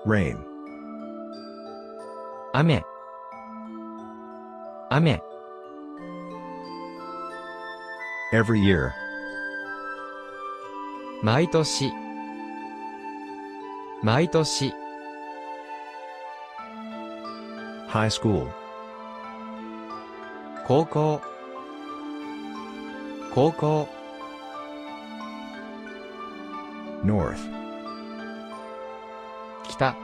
Rain. 雨雨 Every year. 毎年毎年 High school. 高校高校 North. 北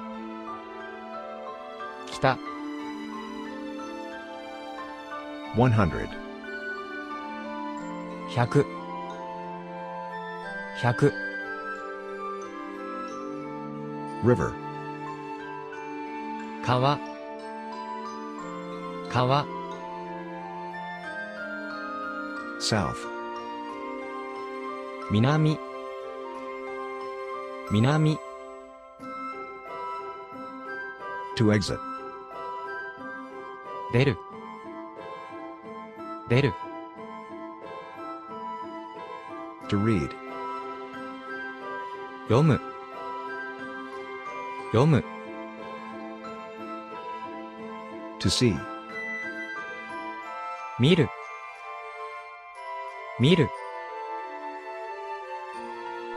北 100. 100 100 River. 川川 South. 南南 To exit. 出る出る To read. 読む読む To see. 見る見る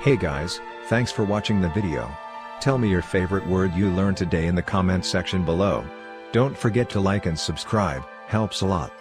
Hey guys, thanks for watching the video. Tell me your favorite word you learned today in the comment section below. Don't forget to like and subscribe, helps a lot.